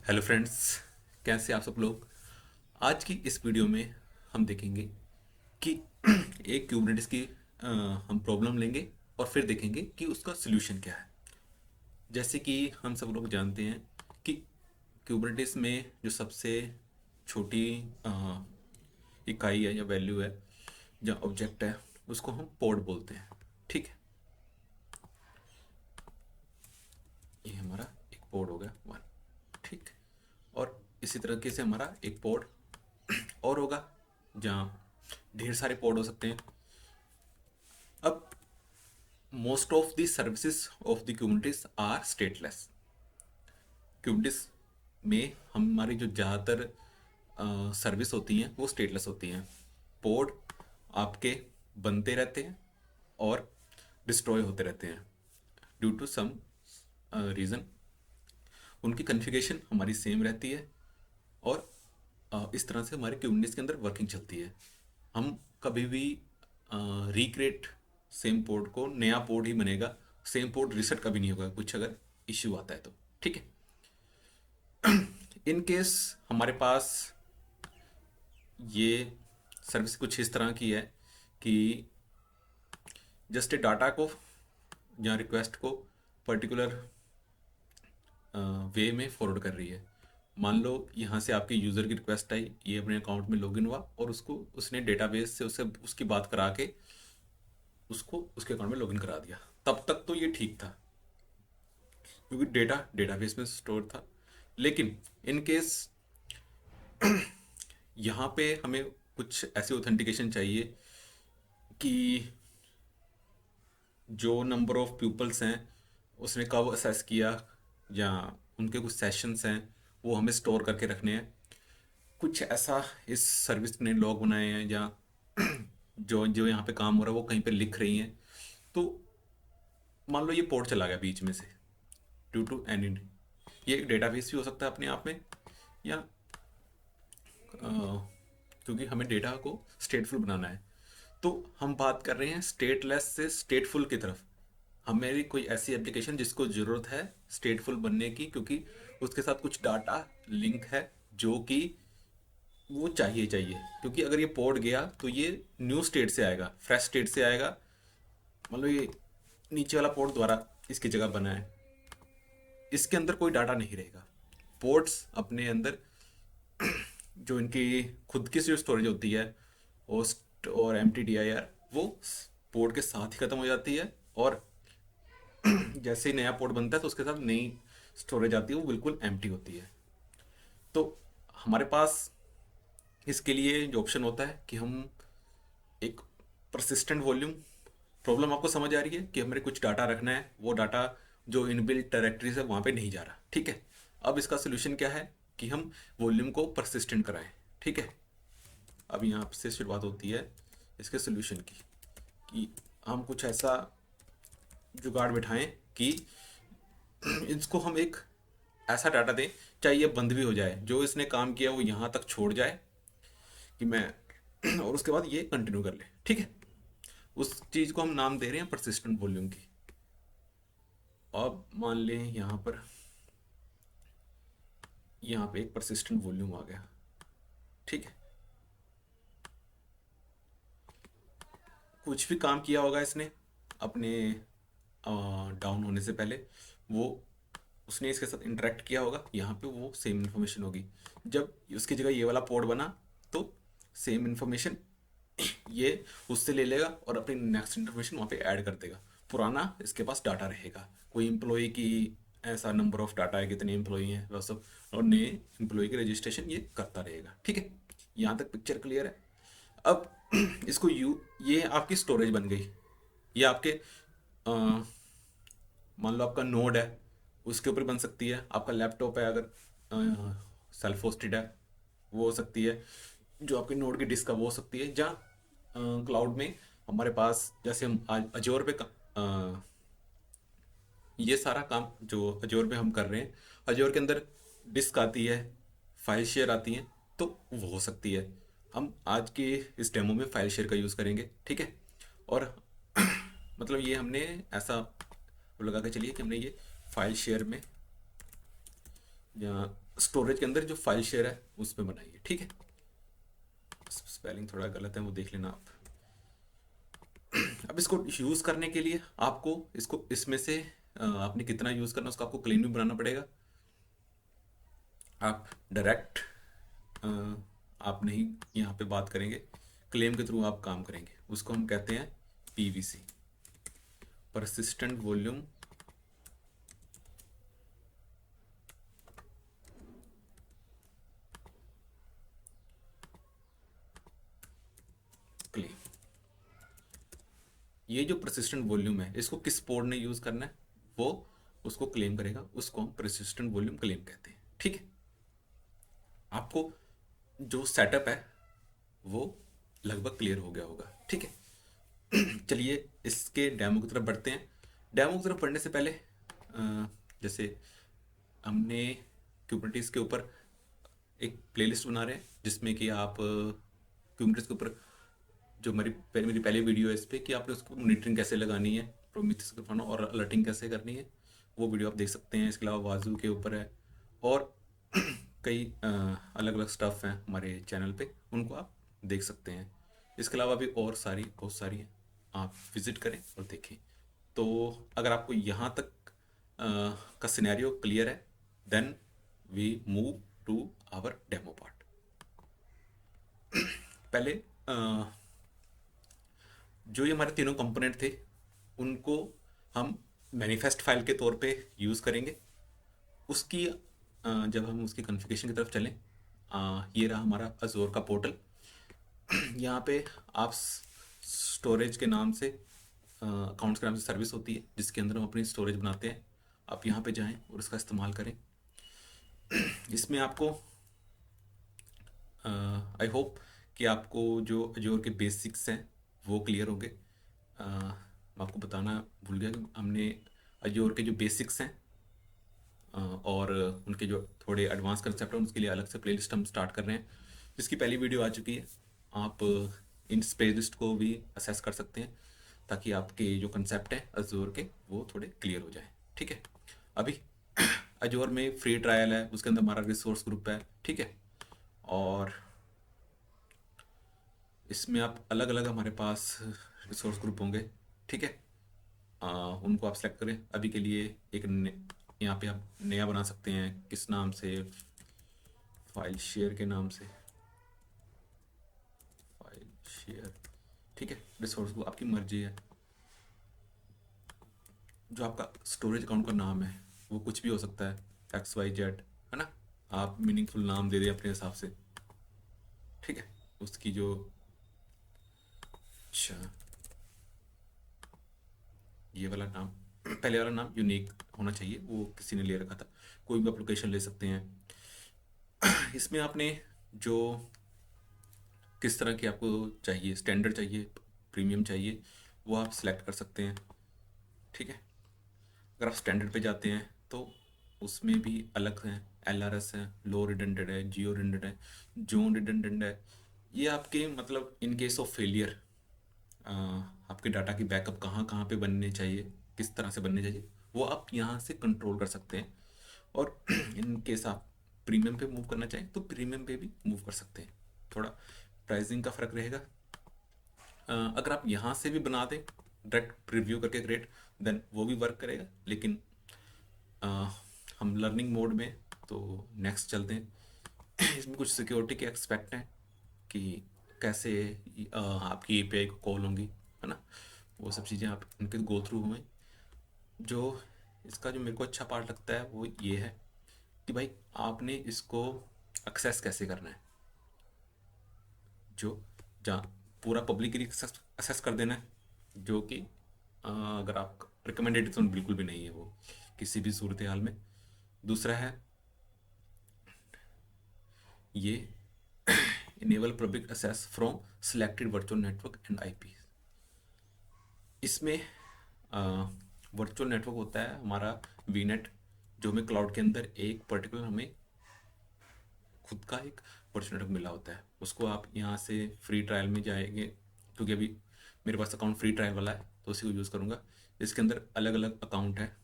Hello friends, कैसे आप सब लोग। आज की इस वीडियो में हम देखेंगे कि एक क्यूबरनेटिस की हम प्रॉब्लम लेंगे और फिर देखेंगे कि उसका सलूशन क्या है। जैसे कि हम सब लोग जानते हैं कि क्यूबरनेटिस में जो सबसे छोटी अ, इकाई है या वैल्यू है या ऑब्जेक्ट है, उसको हम पोड बोलते हैं। ठीक है, ये हमारा एक पोड हो गया वन। ठीक, और इसी तरीके से हमारा एक पोड और होगा जहाँ ढेर सारे पोड हो सकते हैं। अब most of the services of the Kubernetes are stateless. Kubernetes में हमारी जो ज़्यादातर सर्विस होती हैं वो स्टेटलेस होती हैं। पोड आपके बनते रहते हैं और डिस्ट्रॉय होते रहते हैं ड्यू टू सम रीज़न। उनकी कन्फिगरेशन हमारी सेम रहती है और इस तरह से हमारे कुबरनेटिस के अंदर वर्किंग चलती है। हम कभी भी रिक्रिएट सेम पोर्ट को, नया पोर्ट ही बनेगा, सेम पोर्ट रिसेट कभी नहीं होगा कुछ अगर इश्यू आता है तो। ठीक है, इन केस हमारे पास ये सर्विस कुछ इस तरह की है कि जस्ट डाटा को या रिक्वेस्ट को पर्टिकुलर वे में फॉरवर्ड कर रही है। मान लो यहाँ से आपके यूज़र की रिक्वेस्ट आई, ये अपने अकाउंट में लॉगिन हुआ और उसको उसने डेटाबेस से उससे उसकी बात करा के उसको उसके अकाउंट में लॉगिन करा दिया। तब तक तो ये ठीक था क्योंकि डेटा डेटाबेस में स्टोर था। लेकिन इन केस यहाँ पे हमें कुछ ऐसी ऑथेंटिकेशन चाहिए कि जो नंबर ऑफ पीपल्स हैं उसने कब असेस किया या उनके कुछ सेशंस हैं वो हमें स्टोर करके रखने हैं। कुछ ऐसा इस सर्विस ने लॉग बनाए हैं या जो जो यहाँ पे काम हो रहा है वो कहीं पे लिख रही हैं। तो मान लो ये पोर्ट चला गया बीच में से ड्यू टू एनी, ये एक डेटाबेस भी हो सकता है अपने आप में, या क्योंकि हमें डेटा को स्टेटफुल बनाना है। तो हम बात कर रहे हैं स्टेटलेस से स्टेटफुल की तरफ। हमें कोई ऐसी एप्लीकेशन जिसको ज़रूरत है स्टेटफुल बनने की, क्योंकि उसके साथ कुछ डाटा लिंक है जो कि वो चाहिए चाहिए। क्योंकि अगर ये पोर्ट गया तो ये न्यू स्टेट से आएगा, फ्रेश स्टेट से आएगा। मतलब ये नीचे वाला पोर्ट द्वारा इसकी जगह बना है, इसके अंदर कोई डाटा नहीं रहेगा। पोर्ट्स अपने अंदर जो इनकी खुद की जो स्टोरेज होती है, होस्ट और empty D I R, वो पोर्ट के साथ ही ख़त्म हो जाती है। और जैसे ही नया पोर्ट बनता है तो उसके साथ नई स्टोरेज आती है, वो बिल्कुल एम्प्टी होती है। तो हमारे पास इसके लिए जो ऑप्शन होता है कि हम एक परसिस्टेंट वॉल्यूम, प्रॉब्लम आपको समझ आ रही है कि हमें कुछ डाटा रखना है, वो डाटा जो इनबिल्ट डायरेक्टरी से वहाँ पे नहीं जा रहा। ठीक है, अब इसका सोल्यूशन क्या है कि हम वॉल्यूम को परसिस्टेंट कराएं। ठीक है, अब यहाँ से शुरुआत होती है इसके सोल्यूशन की कि हम कुछ ऐसा जुगाड़ बिठाएं कि इसको हम एक ऐसा डाटा दें, चाहे ये बंद भी हो जाए, जो इसने काम किया वो यहाँ तक छोड़ जाए कि मैं और उसके बाद ये कंटिन्यू कर ले। ठीक है, उस चीज़ को हम नाम दे रहे हैं परसिस्टेंट वॉल्यूम की। अब मान लें यहाँ पे एक परसिस्टेंट वॉल्यूम आ गया। ठीक है, कुछ भी काम किया होगा इसने अपने डाउन होने से पहले, वो उसने इसके साथ इंटरेक्ट किया होगा, यहाँ पे वो सेम इन्फॉर्मेशन होगी। जब उसकी जगह ये वाला पोर्ट बना तो सेम इन्फॉर्मेशन ये उससे ले लेगा और अपनी नेक्स्ट इन्फॉर्मेशन वहाँ पे ऐड कर देगा। पुराना इसके पास डाटा रहेगा, कोई एम्प्लॉय की ऐसा नंबर ऑफ डाटा है, कितने एम्प्लॉय हैं वह सब, और नए एम्प्लॉय की रजिस्ट्रेशन ये करता रहेगा। ठीक है, यहाँ तक पिक्चर क्लियर है। अब इसको ये आपकी स्टोरेज बन गई। ये आपके मान लो आपका नोड है, उसके ऊपर बन सकती है। आपका लैपटॉप है अगर सेल्फ होस्टेड है, वो हो सकती है। जो आपके नोड की डिस्क है वो हो सकती है। जहाँ क्लाउड में हमारे पास, जैसे हम आज अजोर पे ये सारा काम जो अजोर पे हम कर रहे हैं, अजोर के अंदर डिस्क आती है, फाइल शेयर आती हैं, तो वो हो सकती है। हम आज के इस डेमो में फाइल शेयर का यूज़ करेंगे। ठीक है, और मतलब ये हमने ऐसा लगा के चलिए कि हमने ये फाइल शेयर में, जहाँ स्टोरेज के अंदर जो फाइल शेयर है उसमें बनाइए, ठीक है। स्पेलिंग थोड़ा गलत है, वो देख लेना आप। अब इसको यूज़ करने के लिए आपको इसको इसमें से आपने कितना यूज़ करना है उसका आपको क्लीन भी बनाना पड़ेगा। आप डायरेक्ट आप नहीं यहाँ पे बात करेंगे, क्लेम के थ्रू आप काम करेंगे, उसको हम कहते हैं पीवीसी, परसिस्टेंट वॉल्यूम क्लेम। ये जो परसिस्टेंट वॉल्यूम है इसको किस पोर्ट ने यूज़ करना है वो उसको क्लेम करेगा, उसको हम परसिस्टेंट वॉल्यूम क्लेम कहते हैं, ठीक है। आपको जो सेटअप है वो लगभग क्लियर हो गया होगा, ठीक है। चलिए इसके डेमो की तरफ बढ़ते हैं। डेमो की तरफ बढ़ने से पहले जैसे हमने कुबरनेटिस के ऊपर एक प्लेलिस्ट बना रहे हैं जिसमें कि आप कुबरनेटिस के ऊपर जो मेरी पहली वीडियो है इस पर कि आपने उसको मॉनिटरिंग कैसे लगानी है, प्रोमीथियस के फनो और अलर्टिंग कैसे करनी है, वो वीडियो आप देख सकते हैं। इसके अलावा वाजू के ऊपर है और कई अलग अलग स्टफ़ हैं हमारे चैनल पे, उनको आप देख सकते हैं। इसके अलावा भी और सारी बहुत सारी हैं, आप विज़िट करें और देखें। तो अगर आपको यहाँ तक का सिनेरियो क्लियर है then we move to our demo part. पहले जो ये हमारे तीनों कंपोनेंट थे उनको हम मैनिफेस्ट फाइल के तौर पे यूज़ करेंगे। उसकी जब हम उसकी कॉन्फ़िगरेशन की तरफ चलें, ये रहा हमारा अजोर का पोर्टल। यहाँ पे आप स्टोरेज के नाम से अकाउंट्स के नाम से सर्विस होती है जिसके अंदर हम अपनी स्टोरेज बनाते हैं। आप यहाँ पे जाएं और इसका इस्तेमाल करें। इसमें आपको आई होप कि आपको जो अजोर के बेसिक्स हैं वो क्लियर होंगे। मैं आपको बताना भूल गया कि हमने अजोर के जो बेसिक्स हैं और उनके जो थोड़े एडवांस कंसेप्ट हैं उसके लिए अलग से प्लेलिस्ट हम स्टार्ट कर रहे हैं जिसकी पहली वीडियो आ चुकी है। आप इन प्लेलिस्ट को भी असेस कर सकते हैं ताकि आपके जो कंसेप्ट हैं अजोर के वो थोड़े क्लियर हो जाए, ठीक है। अभी अजोर में फ्री ट्रायल है, उसके अंदर हमारा रिसोर्स ग्रुप है, ठीक है। और इसमें आप अलग अलग हमारे पास रिसोर्स ग्रुप होंगे, ठीक है। उनको आप सेलेक्ट करें। अभी के लिए यहाँ पे आप नया बना सकते हैं, किस नाम से, फाइल शेयर के नाम से, फाइल शेयर, ठीक है। रिसोर्स ग्रुप आपकी मर्जी है। जो आपका स्टोरेज अकाउंट का नाम है वो कुछ भी हो सकता है, XYZ, है ना। आप मीनिंगफुल नाम दे दें अपने हिसाब से, ठीक है। उसकी जो अच्छा ये वाला नाम पहले वाला नाम यूनिक होना चाहिए, वो किसी ने ले रखा था। कोई भी एप्लीकेशन ले सकते हैं। इसमें आपने जो किस तरह की आपको चाहिए, स्टैंडर्ड चाहिए, प्रीमियम चाहिए, वो आप सिलेक्ट कर सकते हैं, ठीक है। अगर आप स्टैंडर्ड पे जाते हैं तो उसमें भी अलग हैं, LRS है, लो रिडंडेंट है, जियो रिडंडेंट है, जोन रिडंडेंट है। ये आपके मतलब इन केस ऑफ फेलियर आपके डाटा की बैकअप कहाँ कहाँ पे बनने चाहिए, किस तरह से बनने चाहिए, वो आप यहाँ से कंट्रोल कर सकते हैं। और इन केस आप प्रीमियम पे मूव करना चाहें तो प्रीमियम पे भी मूव कर सकते हैं। थोड़ा प्राइसिंग का फ़र्क रहेगा। अगर आप यहाँ से भी बना दें डायरेक्ट प्रीव्यू करके ग्रेट, देन वो भी वर्क करेगा। लेकिन अ, हम लर्निंग मोड में तो नेक्स्ट चलते हैं। इसमें कुछ सिक्योरिटी के एक्सपेक्ट हैं कि कैसे आपकी API को कॉल होंगी, है ना। वो सब चीज़ें आप इनके गो थ्रू हुए। जो इसका जो मेरे को अच्छा पार्ट लगता है वो ये है कि भाई आपने इसको एक्सेस कैसे करना है। जो जहाँ पूरा पब्लिकली एक्सेस कर देना है, जो कि अगर आप रिकमेंडेड तो बिल्कुल भी नहीं है वो किसी भी सूरत हाल में। दूसरा है ये enable public access from selected virtual network and IP। इसमें वर्चुअल नेटवर्क होता है हमारा वीनेट, जो हमें क्लाउड के अंदर एक पर्टिकुलर हमें खुद का एक वर्चुअल नेटवर्क मिला होता है। उसको आप यहाँ से फ्री ट्रायल में जाएंगे, क्योंकि अभी मेरे पास अकाउंट फ्री ट्रायल वाला है तो उसी को यूज़ करूँगा। इसके अंदर अलग अलग अकाउंट है,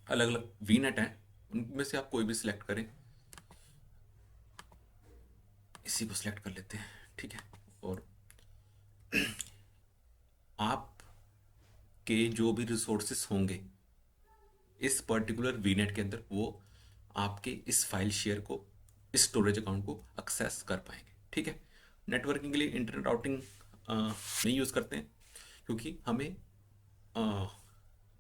अलग अलग वीनेट हैं, उनमें से आप कोई भी सिलेक्ट करें। इसी को सिलेक्ट कर लेते हैं, ठीक है। और आपके जो भी रिसोर्सेस होंगे इस पर्टिकुलर वीनेट के अंदर, वो आपके इस फाइल शेयर को, इस स्टोरेज अकाउंट को एक्सेस कर पाएंगे, ठीक है। नेटवर्किंग के लिए इंटरनेट राउटिंग नहीं यूज़ करते हैं, क्योंकि हमें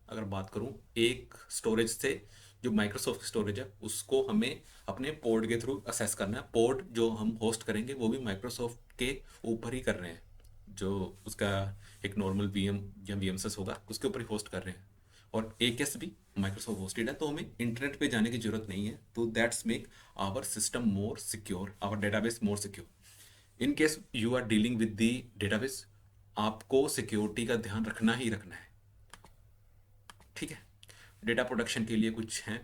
अगर बात करूं एक स्टोरेज से, जो माइक्रोसॉफ्ट स्टोरेज है उसको हमें अपने पोर्ट के थ्रू असेस करना है। पोर्ट जो हम होस्ट करेंगे वो भी माइक्रोसॉफ्ट के ऊपर ही कर रहे हैं, जो उसका एक नॉर्मल वीएम या वीएमएस होगा उसके ऊपर ही होस्ट कर रहे हैं। और एकेएस भी माइक्रोसॉफ्ट होस्टेड है, तो हमें इंटरनेट पे जाने की जरूरत नहीं है। तो that's make our system more secure, our database more secure. In case you are dealing with the database, आपको सिक्योरिटी का ध्यान रखना ही रखना है, ठीक है। डेटा प्रोटेक्शन के लिए कुछ हैं,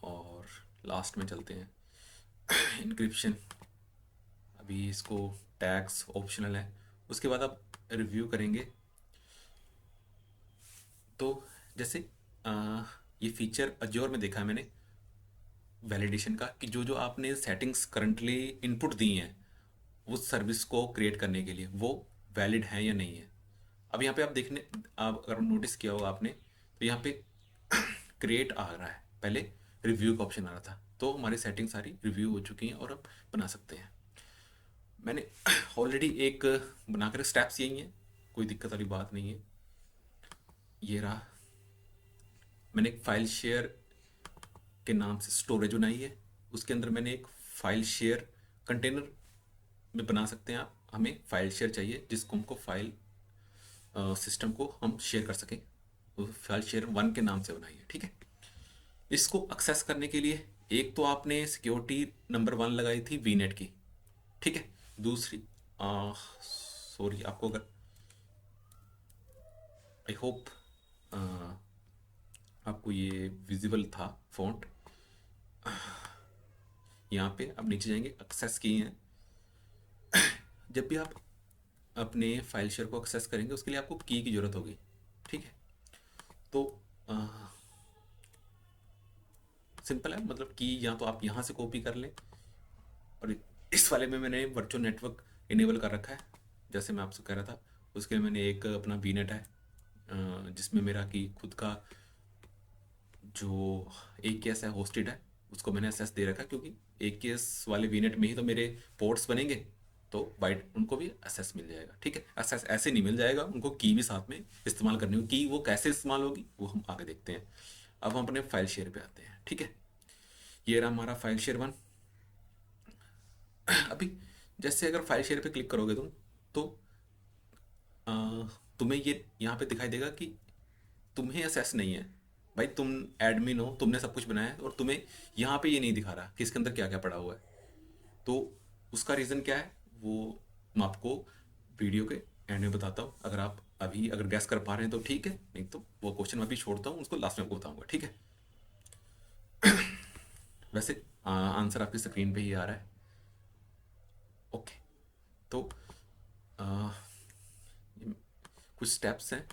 और लास्ट में चलते हैं इंक्रिप्शन। अभी इसको टैग्स ऑप्शनल है, उसके बाद आप रिव्यू करेंगे। तो जैसे ये फीचर अज्योर में देखा है मैंने वैलिडेशन का, कि जो जो आपने सेटिंग्स करंटली इनपुट दी हैं उस सर्विस को क्रिएट करने के लिए, वो वैलिड है या नहीं है। अब यहाँ पे आप देखने, आप अगर नोटिस किया होगा आपने, तो यहाँ पे क्रिएट आ रहा है, पहले रिव्यू का ऑप्शन आ रहा था। तो हमारी सेटिंग सारी रिव्यू हो चुकी हैं और अब बना सकते हैं। मैंने ऑलरेडी एक बनाकर, स्टेप्स यही हैं, कोई दिक्कत वाली बात नहीं है। ये रहा, मैंने एक फाइल शेयर के नाम से स्टोरेज बनाई है, उसके अंदर मैंने एक फाइल शेयर कंटेनर में बना सकते हैं आप। हमें फाइल शेयर चाहिए जिसको हमको फाइल सिस्टम को हम शेयर कर सकें, तो फाइल शेयर 1 के नाम से बनाई है, ठीक है। इसको एक्सेस करने के लिए एक तो आपने सिक्योरिटी नंबर 1 लगाई थी वीनेट की, ठीक है। दूसरी, सॉरी आपको अगर, आई होप आपको ये विजिबल था फॉन्ट। यहाँ पे अब नीचे जाएंगे, एक्सेस की हैं। जब भी आप अपने फाइल शेयर को एक्सेस करेंगे उसके लिए आपको की जरूरत होगी, ठीक है। तो सिंपल है, मतलब की या तो आप यहाँ से कॉपी कर लें, और इस वाले में मैंने वर्चुअल नेटवर्क इनेबल कर रखा है, जैसे मैं आपसे कह रहा था। उसके लिए मैंने एक अपना वीनेट है, जिसमें मेरा की खुद का जो एक केस है होस्टेड है, उसको मैंने एसएस दे रखा है, क्योंकि एक केस वाले वीनेट में ही तो मेरे पोर्ट्स बनेंगे, तो बाइट उनको भी एसएस मिल जाएगा, ठीक है। एसएस ऐसे नहीं मिल जाएगा, उनको की भी साथ में इस्तेमाल करनी होगी। की वो कैसे इस्तेमाल होगी वो हम आगे देखते हैं। अब हम अपने फाइल शेयर पे आते हैं, ठीक है। ये रहा हमारा फाइल शेयर 1। अभी जैसे अगर फाइल शेयर पे क्लिक करोगे तुम, तो अ, तुम्हें ये यहाँ पे दिखाई देगा कि तुम्हें एसेस नहीं है। भाई तुम एडमिन हो, तुमने सब कुछ बनाया है, और तुम्हें यहाँ पे ये नहीं दिखा रहा कि इसके अंदर क्या क्या पड़ा हुआ है। तो उसका रीज़न क्या है वो मैं आपको वीडियो के एंड में बताता हूँ। अगर आप अभी अगर गैस कर पा रहे हैं तो ठीक है, नहीं तो वो क्वेश्चन मैं अभी छोड़ता हूँ, उसको लास्ट में आपको बताऊंगा, ठीक है। वैसे आंसर आपकी स्क्रीन पे ही आ रहा है, ओके। तो आ, कुछ स्टेप्स हैं,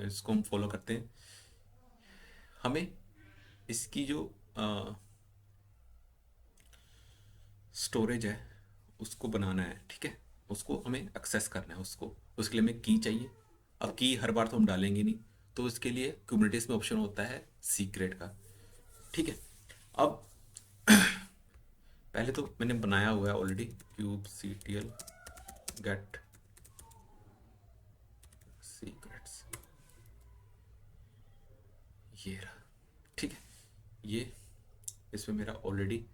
इसको हम फॉलो करते हैं। हमें इसकी जो स्टोरेज है उसको बनाना है, ठीक है। उसको हमें एक्सेस करना है, उसको उसके लिए हमें की चाहिए। अब की हर बार तो हम डालेंगे नहीं, तो इसके लिए कुबरनेटिस में ऑप्शन होता है सीक्रेट का, ठीक है। अब पहले तो मैंने बनाया हुआ है ऑलरेडी, kubectl गेट सीक्रेट्स, ये रहा, ठीक है। ये इसमें मेरा ऑलरेडी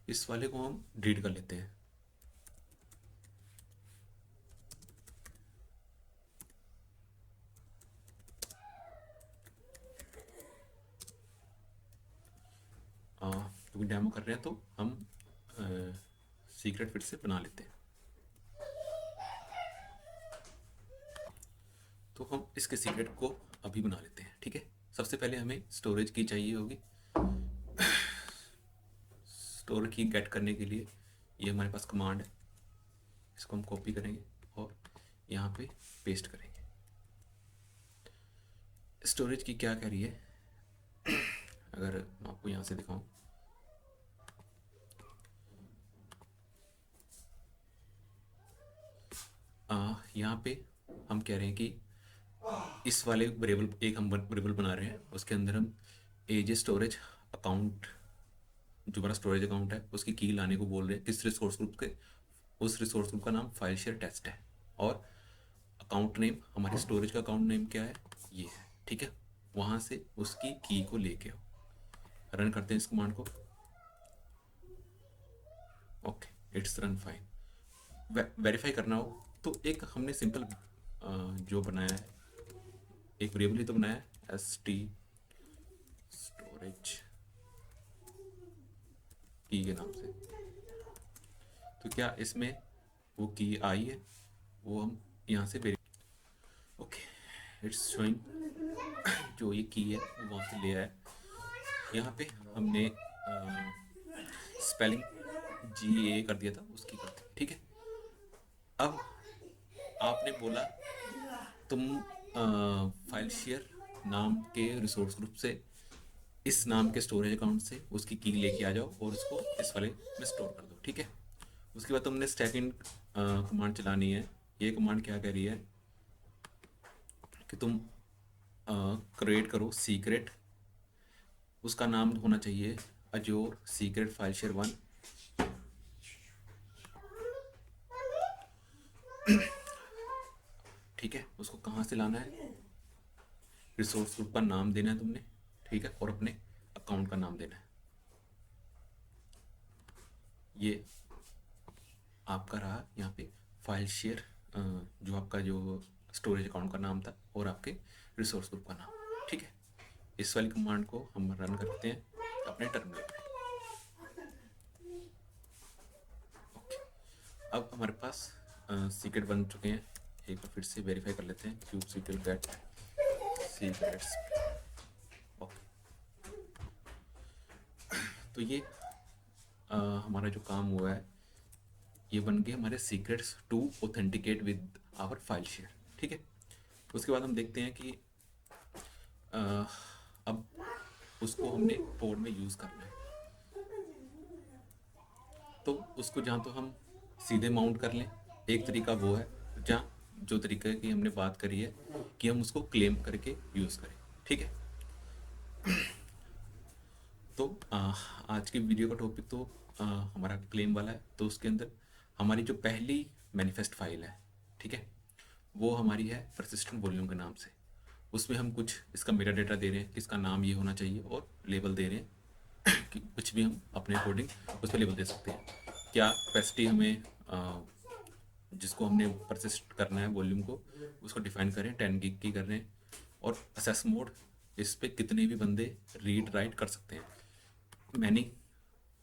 इस वाले को हम डिलीट कर लेते हैं। क्योंकि डेमो कर रहे हैं तो हम सीक्रेट फिर से बना लेते हैं। तो हम इसके सीक्रेट को अभी बना लेते हैं, ठीक है। सबसे पहले हमें स्टोरेज की चाहिए होगी। स्टोरेज की गेट करने के लिए ये हमारे पास कमांड है, इसको हम कॉपी करेंगे और यहाँ पे पेस्ट करेंगे। स्टोरेज की क्या कह रही है, अगर मैं आपको यहाँ से दिखाऊं, यहाँ पे हम कह रहे हैं कि इस वाले वेरिएबल, एक हम वेरिएबल बना रहे हैं, उसके अंदर हम एज स्टोरेज अकाउंट, जो हमारा स्टोरेज अकाउंट है उसकी की लाने को बोल रहे हैं। किस रिसोर्स ग्रुप के, उस रिसोर्स ग्रुप का नाम फाइल शेयर टेस्ट है, और अकाउंट नेम, हमारे स्टोरेज का अकाउंट नेम क्या है, ये है, ठीक है। वहाँ से उसकी की को लेके आओ। रन करते हैं इस कमांड को। Okay, it's run fine. Verify करना हो तो एक हमने सिंपल जो बनाया है, एक वेरिएबल ही तो बनाया है, एस टी स्टोरेज की के नाम से। तो क्या इसमें वो की आई है, वो हम यहाँ से वेरी, ओके इट्स शोइंग, जो ये की है वो वहाँ से ले आया। यहाँ पे हमने स्पेलिंग जी ए कर दिया था, उसकी कर दी, ठीक है। अब आपने बोला तुम फाइल शेयर नाम के रिसोर्स ग्रुप से इस नाम के स्टोरेज अकाउंट से उसकी की लेके आ जाओ और उसको इस वाले में स्टोर कर दो, ठीक है। उसके बाद तुमने सेकंड कमांड चलानी है। ये कमांड क्या कह रही है कि तुम क्रिएट करो सीक्रेट, उसका नाम होना चाहिए अजोर सीक्रेट फाइल शेयर 1। ठीक है, उसको कहाँ से लाना है, रिसोर्स ग्रुप का नाम देना है तुमने, ठीक है, और अपने अकाउंट का नाम देना है। ये आपका रहा यहाँ पे फाइल शेयर, जो आपका जो स्टोरेज अकाउंट का नाम था और आपके रिसोर्स ग्रुप का नाम, ठीक है। इस वाली कमांड को हम रन करते हैं अपने टर्मिनल पे। ओके, अब हमारे पास सीक्रेट बन चुके हैं। एक बार फिर से वेरीफाई कर लेते हैं, kube secret get secrets. Okay, तो ये हमारा जो काम हुआ है, ये बन गए हमारे secrets to authenticate with our file share, ठीक है। उसके बाद हम देखते हैं कि अब उसको हमने पोर्ट में यूज़ करना है, तो उसको जहाँ तो हम सीधे माउंट कर लें, एक तरीका वो है, जहाँ जो तरीके की हमने बात करी है कि हम उसको क्लेम करके यूज़ करें, ठीक है। तो आज की वीडियो का टॉपिक तो हमारा क्लेम वाला है। तो उसके अंदर हमारी जो पहली मैनिफेस्ट फाइल है, ठीक है, वो हमारी है परसिस्टेंट वॉल्यूम के नाम से। उसमें हम कुछ इसका मेटा डेटा दे रहे हैं कि इसका नाम ये होना चाहिए, और लेबल दे रहे हैं कि कुछ भी हम अपने अकॉर्डिंग उस पर लेबल दे सकते हैं। क्या कैपेसिटी हमें जिसको हमने परसिस्ट करना है वॉल्यूम को, उसको डिफाइन करें 10 गिग की कर रहे हैं। और असेस मोड, इस पे कितने भी बंदे रीड राइट कर सकते हैं, many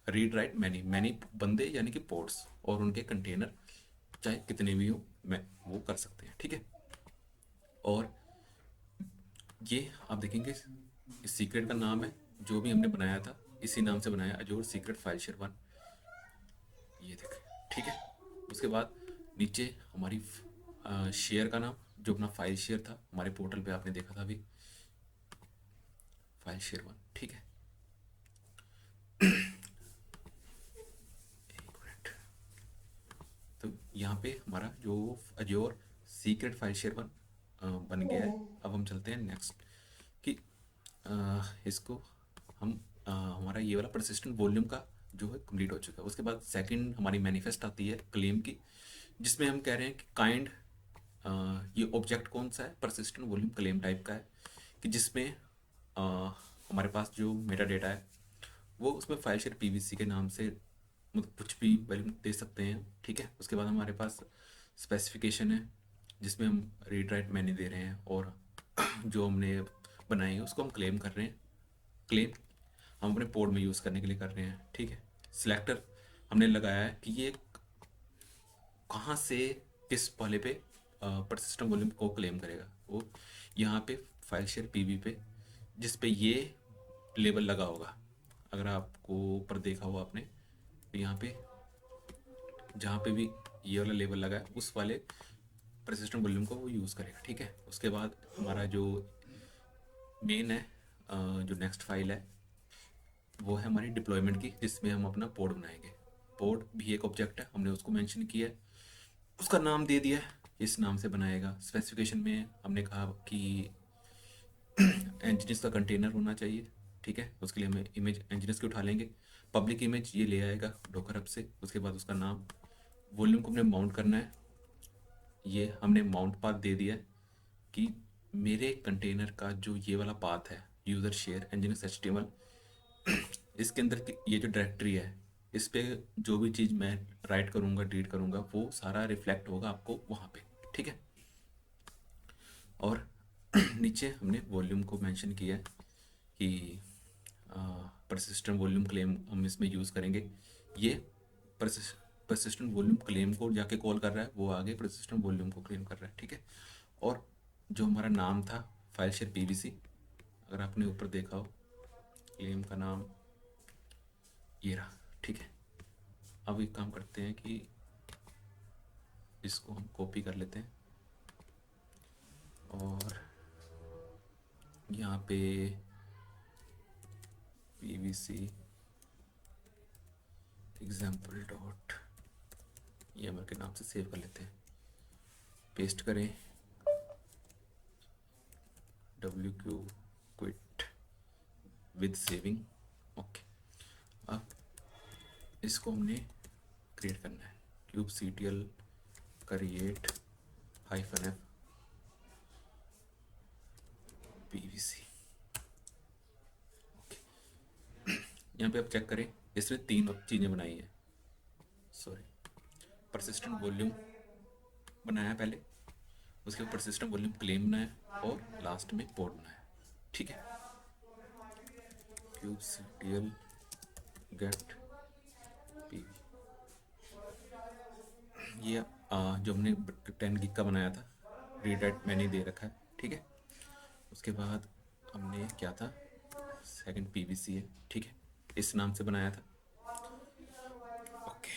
read write many many बंदे यानी कि पोर्ट्स और उनके कंटेनर चाहे कितने भी हो, मैं वो कर सकते हैं, ठीक है। और ये आप देखेंगे इस सीक्रेट का नाम है, जो भी हमने बनाया था इसी नाम से बनाया, अजोर सीक्रेट फाइल शेयर 1, ये देखें, ठीक है। उसके बाद नीचे हमारी शेयर का नाम, जो अपना फाइल शेयर था हमारे पोर्टल पे आपने देखा था अभी, फाइल शेयर 1, ठीक है। एक मिनट, तो यहाँ पे हमारा जो अजोर सीक्रेट फाइल शेयर 1 बन गया है। अब हम चलते हैं नेक्स्ट कि इसको हम हमारा ये वाला परसिस्टेंट वॉल्यूम का जो है कंप्लीट हो चुका है। उसके बाद सेकंड हमारी मैनिफेस्ट आती है क्लेम की, जिसमें हम कह रहे हैं कि काइंड, ये ऑब्जेक्ट कौन सा है, परसिस्टेंट वॉल्यूम क्लेम टाइप का है, कि जिसमें हमारे पास जो मेटा डेटा है वो उसमें फाइल शेयर पीवीसी के नाम से मतलब कुछ भी वैल्यू दे सकते हैं, ठीक है। उसके बाद हमारे पास स्पेसिफिकेशन है, जिसमें हम रीड राइट मैनी दे रहे हैं, और जो हमने बनाई है उसको हम क्लेम कर रहे हैं। क्लेम हम अपने पोर्ट में यूज़ करने के लिए कर रहे हैं, ठीक है। सिलेक्टर हमने लगाया है कि ये कहाँ से किस पहले पे पर सिस्टम वॉल्यूम को क्लेम करेगा, वो यहाँ पे फाइल शेयर पीवी पे, जिस पे ये लेबल लगा होगा। अगर आपको ऊपर देखा हो आपने, तो यहाँ पे जहाँ पे भी ये वाला लेबल लगा है उस वाले परसिस्टेंट वॉल्यूम को वो यूज़ करेगा, ठीक है। उसके बाद हमारा जो मेन है जो नेक्स्ट फाइल है वो है हमारी डिप्लॉयमेंट की, जिसमें हम अपना पोड बनाएंगे। पोड भी एक ऑब्जेक्ट है, हमने उसको मेंशन किया है, उसका नाम दे दिया है, इस नाम से बनाएगा। स्पेसिफिकेशन में हमने कहा कि एंजिनियर्स का कंटेनर होना चाहिए, ठीक है। उसके लिए हमें इमेज एंजिनियर्स की उठा लेंगे, पब्लिक इमेज ये ले आएगा डॉकर हब से। उसके बाद उसका नाम, वॉल्यूम को हमने माउंट करना है, ये हमने माउंट पाथ दे दिया है कि मेरे कंटेनर का जो ये वाला पाथ है यूज़र शेयर एंजिनियर्स एचटीएमएल, इसके अंदर ये जो डायरेक्टरी है इस पे जो भी चीज़ मैं राइट करूँगा रीड करूँगा वो सारा रिफ्लेक्ट होगा आपको वहाँ पे, ठीक है। और नीचे हमने वॉल्यूम को मेंशन किया है कि परसिस्टेंट वॉल्यूम क्लेम हम इसमें यूज़ करेंगे। ये परसिस्टेंट वॉल्यूम क्लेम को जाके कॉल कर रहा है, वो आगे परसिस्टेंट वॉल्यूम को क्लेम कर रहा है, ठीक है। और जो हमारा नाम था फाइल शेयर पीवीसी, अगर आपने ऊपर देखा हो क्लेम का नाम ये रहा, ठीक है। अब एक काम करते हैं कि इसको हम कॉपी कर लेते हैं और यहाँ पे pvc एग्जाम्पल डॉट yml के नाम से सेव कर लेते हैं, पेस्ट करें wq quit with saving, okay. अब इसको हमने क्रिएट करना है, kubectl create -f pvc, यहाँ पे आप चेक करें इसने 3 चीज़ें बनाई हैं, सॉरी, परसिस्टेंट वॉल्यूम बनाया पहले, उसके बाद परसिस्टेंट वॉल्यूम क्लेम बनाया और लास्ट में पोर्ट बनाया, ठीक है। kubectl get pv, ये जो हमने 10 गिग का बनाया था रीड राइट मैंने दे रखा है, ठीक है। उसके बाद हमने क्या था, सेकंड पीवीसी है, ठीक है, इस नाम से बनाया था, ओके।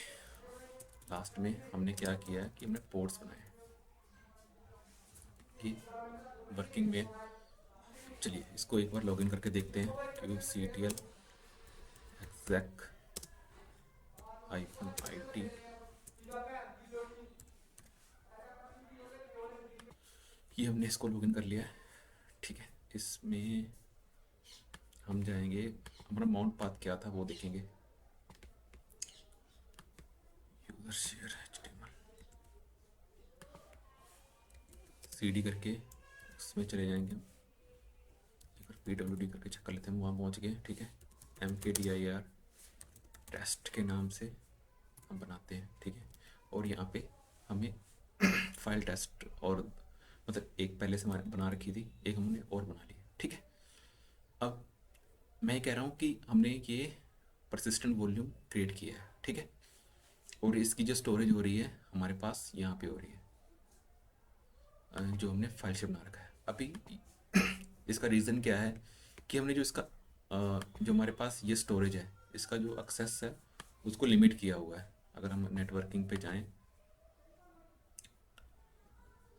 लास्ट में हमने क्या किया कि हमने पोर्ट्स बनाए कि वर्किंग में। चलिए इसको एक बार लॉगिन करके देखते हैं, kubectl exec -it, ये हमने इसको लॉगिन कर लिया है, ठीक है। इसमें हम जाएंगे, हमारा माउंट पाथ क्या था वो देखेंगे, यूजर शेयर एचटीएमएल सीडी करके उसमें चले जाएंगे, एक बार pwd करके चेक कर लेते हैं, वहाँ पहुँच गए, ठीक है। mkdir टेस्ट के नाम से हम बनाते हैं, ठीक है। और यहाँ पे हमें फाइल टेस्ट, और मतलब एक पहले से हमारे बना रखी थी, एक हमने और बना ली, ठीक है। अब मैं कह रहा हूँ कि हमने ये परसिस्टेंट वॉल्यूम क्रिएट किया है, ठीक है। और इसकी जो स्टोरेज हो रही है हमारे पास यहाँ पे हो रही है, जो हमने फाइल शेयर बना रखा है। अभी इसका रीज़न क्या है कि हमने जो इसका जो हमारे पास ये स्टोरेज है इसका जो एक्सेस है उसको लिमिट किया हुआ है। अगर हम नेटवर्किंग पे जाएं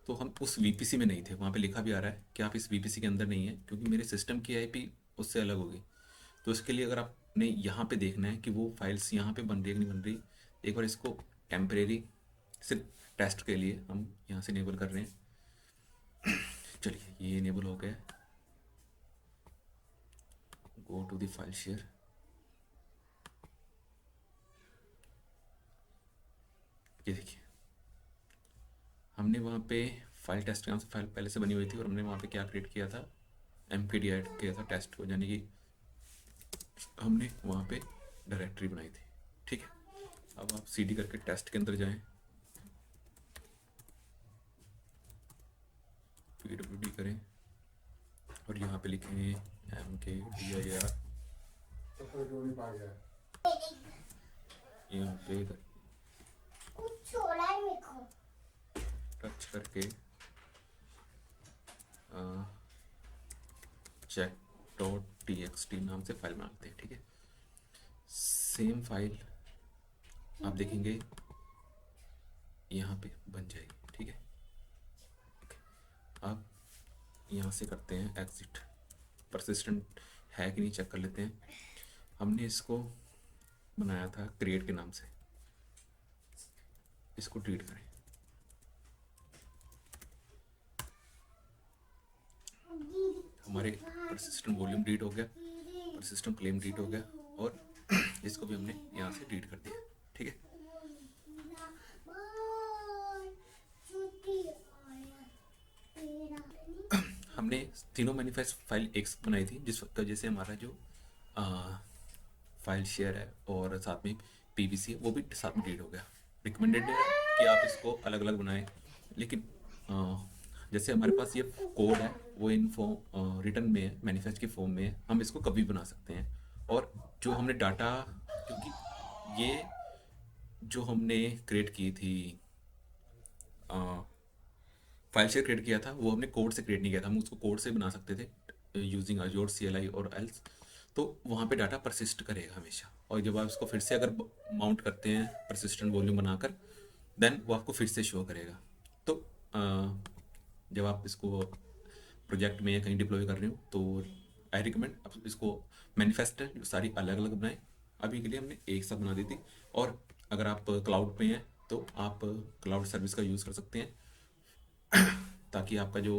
तो हम उस वीपीसी में नहीं थे, वहाँ पे लिखा भी आ रहा है कि आप इस वीपीसी के अंदर नहीं है, क्योंकि मेरे सिस्टम की आईपी उससे अलग होगी। तो इसके लिए अगर आपने यहाँ पे देखना है कि वो फाइल्स यहाँ पे बन रही है कि नहीं बन रही, एक बार इसको टेम्परेरी सिर्फ टेस्ट के लिए हम यहाँ से इनेबल कर रहे हैं। चलिए ये इनेबल हो गया, go to the file share, ये देखिए हमने वहाँ पे फाइल टेस्ट के नाम से फाइल पहले से बनी हुई थी और हमने वहाँ पे क्या क्रिएट किया था, mkdir किया था टेस्ट को, यानी कि हमने वहाँ पे डायरेक्टरी बनाई थी, ठीक है। अब आप cd करके टेस्ट के अंदर जाएं, pwd करें और यहाँ पे लिखें mkdir, यहाँ पे टच करके check.txt नाम से फाइल बनाते हैं, ठीक है। सेम फाइल आप देखेंगे यहाँ पे बन जाएगी। ठीक है, आप यहाँ से करते हैं एग्जिट, परसिस्टेंट है कि नहीं चेक कर लेते हैं। हमने इसको बनाया था क्रिएट के नाम से, इसको डिलीट करें। हमारे परसिस्टेंट वॉल्यूम डिलीट हो गया, परसिस्टेंट क्लेम डिलीट हो गया, और इसको भी हमने यहाँ से डिलीट कर दिया। ठीक है, हमने तीनों मैनिफेस्ट फाइल एक साथ बनाई थी, जिस वजह से हमारा जो फाइल शेयर है और साथ में पीवीसी है वो भी साथ में डिलीट हो गया। रिकमेंडेड है कि आप इसको अलग अलग बनाएं, लेकिन जैसे हमारे पास ये कोड है वो इन फॉर्म रिटर्न में है, मैनिफेस्ट की फॉर्म में है, हम इसको कभी बना सकते हैं। और जो हमने डाटा, क्योंकि ये जो हमने क्रिएट की थी फाइल शेयर क्रिएट किया था, वो हमने कोड से क्रिएट नहीं किया था, हम उसको कोड से बना सकते थे यूजिंग अजोर CLI और एल्स। तो वहाँ पे डाटा परसिस्ट करेगा हमेशा, और जब आप इसको फिर से अगर माउंट करते हैं परसिस्टेंट वॉल्यूम बनाकर, देन वो आपको फिर से शो करेगा। तो जब आप इसको प्रोजेक्ट में या कहीं डिप्लॉय कर रहे हो तो आई रिकमेंड आप इसको मैनिफेस्ट है जो सारी अलग अलग बनाएं। अभी के लिए हमने एक साथ बना दी थी। और अगर आप क्लाउड पे हैं तो आप क्लाउड सर्विस का यूज़ कर सकते हैं, ताकि आपका जो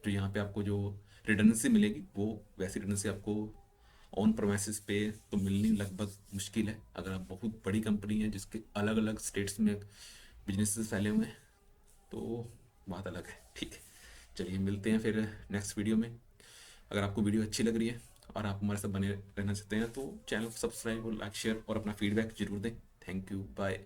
यहाँ पे आपको जो रिडंडेंसी मिलेगी वो वैसी रिडंडेंसी आपको ऑन प्रोमाइसिस पे तो मिलनी लगभग मुश्किल है। अगर आप बहुत बड़ी कंपनी है जिसके अलग अलग स्टेट्स में बिजनेसेस फैले हुए हैं तो बात अलग है। ठीक है, चलिए मिलते हैं फिर नेक्स्ट वीडियो में। अगर आपको वीडियो अच्छी लग रही है और आप हमारे साथ बने रहना चाहते हैं तो चैनल को सब्सक्राइब और लाइक शेयर और अपना फीडबैक जरूर दें। Thank you, bye.